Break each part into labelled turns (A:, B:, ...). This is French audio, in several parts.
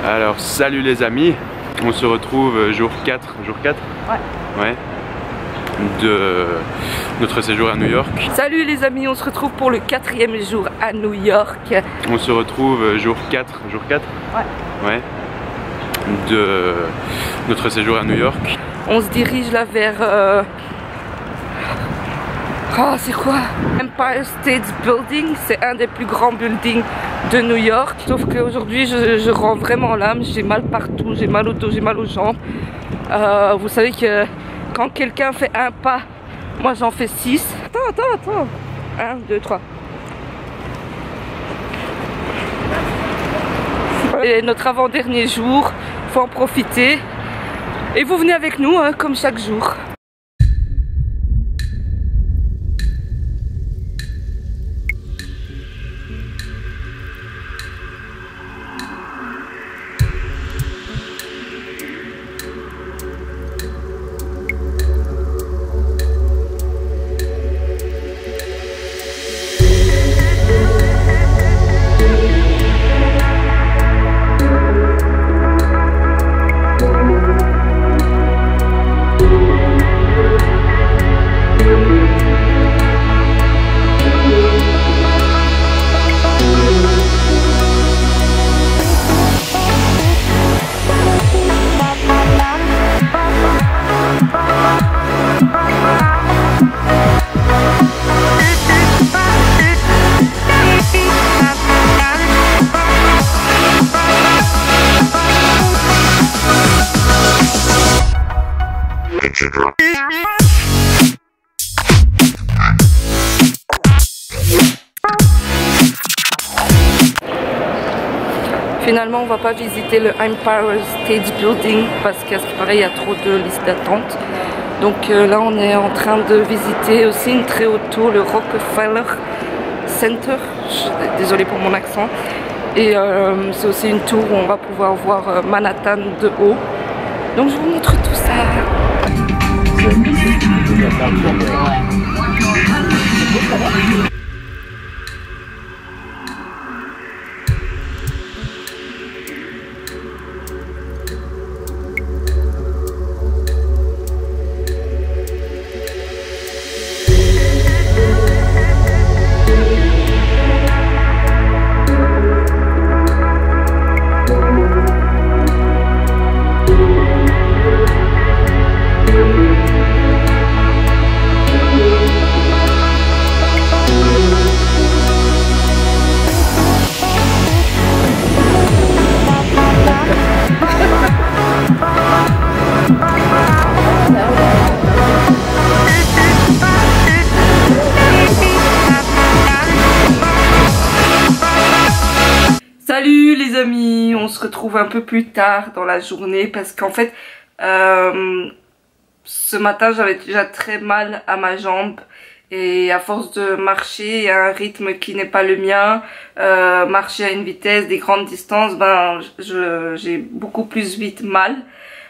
A: Alors salut les amis, on se retrouve jour 4, Ouais. De notre séjour à New York.
B: Salut les amis, on se retrouve pour le 4e jour à New York.
A: On se retrouve jour 4, Ouais. De notre séjour à New York.
B: On se dirige là vers... Oh, c'est quoi? Empire State Building, c'est un des plus grands buildings de New York. Sauf qu'aujourd'hui, je rends vraiment l'âme, j'ai mal partout, j'ai mal au dos, j'ai mal aux jambes. Vous savez que quand quelqu'un fait un pas, moi j'en fais 6. Attends. 1, 2, 3. Et notre avant-dernier jour, faut en profiter. Et vous venez avec nous, hein, comme chaque jour. Finalement, on va pas visiter le Empire State Building parce qu'à ce qui paraît, il y a trop de listes d'attente. Donc là, on est en train de visiter aussi une très haute tour, le Rockefeller Center. Désolée pour mon accent. Et c'est aussi une tour où on va pouvoir voir Manhattan de haut. Donc je vous montre tout ça. Salut les amis, on se retrouve un peu plus tard dans la journée parce qu'en fait ce matin j'avais déjà très mal à ma jambe et à force de marcher à un rythme qui n'est pas le mien, marcher à une vitesse, des grandes distances, ben j'ai beaucoup plus vite mal.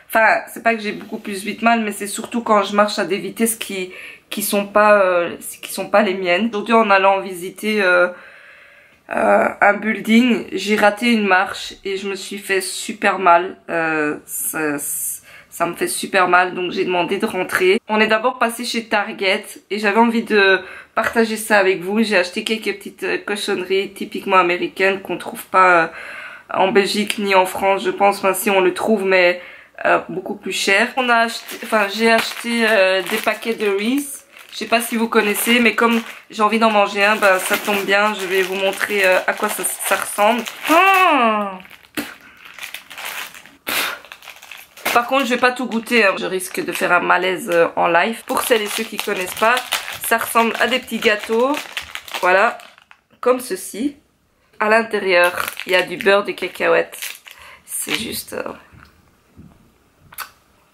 B: Enfin, c'est pas que j'ai beaucoup plus vite mal, mais c'est surtout quand je marche à des vitesses qui sont pas les miennes. Aujourd'hui, en allant visiter un building, j'ai raté une marche et je me suis fait super mal. Ça me fait super mal, donc j'ai demandé de rentrer. On est d'abord passé chez Target et j'avais envie de partager ça avec vous. J'ai acheté quelques petites cochonneries typiquement américaines qu'on trouve pas en Belgique ni en France, je pense. Enfin, si on le trouve, mais beaucoup plus cher. J'ai acheté des paquets de Reese. Je sais pas si vous connaissez, mais comme j'ai envie d'en manger un, bah ça tombe bien, je vais vous montrer à quoi ça ressemble. Par contre, je vais pas tout goûter, hein. Je risque de faire un malaise en live. Pour celles et ceux qui connaissent pas, ça ressemble à des petits gâteaux, voilà, comme ceci. À l'intérieur, il y a du beurre de cacahuète. C'est juste...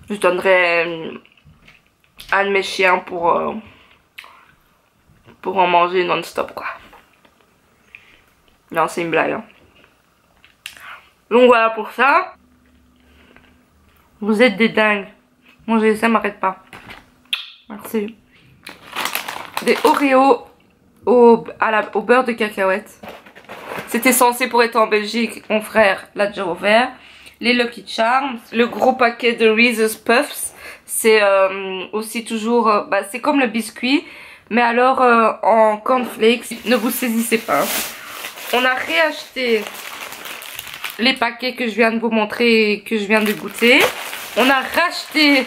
B: Je donnerais un de mes chiens pour en manger non-stop, quoi. Non, c'est une blague, hein. Donc voilà pour ça. Vous êtes des dingues. Manger ça m'arrête pas. Merci. Des Oreos au beurre de cacahuète. C'était censé pour être en Belgique, mon frère l'a déjà ouvert. Les Lucky Charms, le gros paquet de Reese's Puffs, c'est aussi toujours, c'est comme le biscuit, mais alors en cornflakes. Ne vous saisissez pas. On a réacheté les paquets que je viens de vous montrer et que je viens de goûter. On a racheté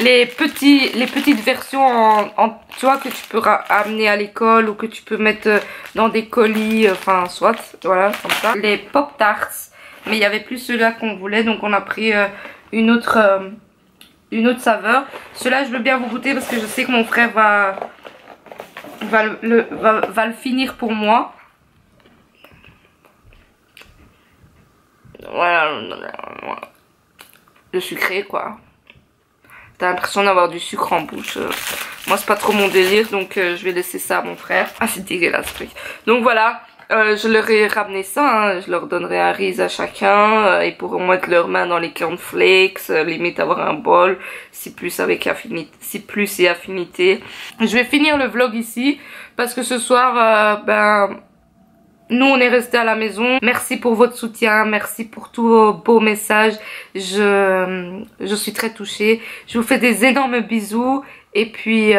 B: les petites versions tu vois, que tu peux amener à l'école ou que tu peux mettre dans des colis, enfin soit, voilà, comme ça. Les Pop-Tarts, mais il n'y avait plus ceux-là qu'on voulait, donc on a pris une autre saveur. Ceux-là, je veux bien vous goûter parce que je sais que mon frère va le finir pour moi. Voilà, le sucré quoi. T'as l'impression d'avoir du sucre en bouche. Moi c'est pas trop mon délire, donc je vais laisser ça à mon frère. Ah c'est dégueulasse ce truc. Donc voilà, je leur ai ramené ça, hein. Je leur donnerai un Reese à chacun. Ils pourront mettre leurs mains dans les cornflakes, limite avoir un bol, si plus avec affinité, si plus et affinité. Je vais finir le vlog ici parce que ce soir, nous on est resté à la maison. Merci pour votre soutien, merci pour tous vos beaux messages. Je suis très touchée. Je vous fais des énormes bisous et puis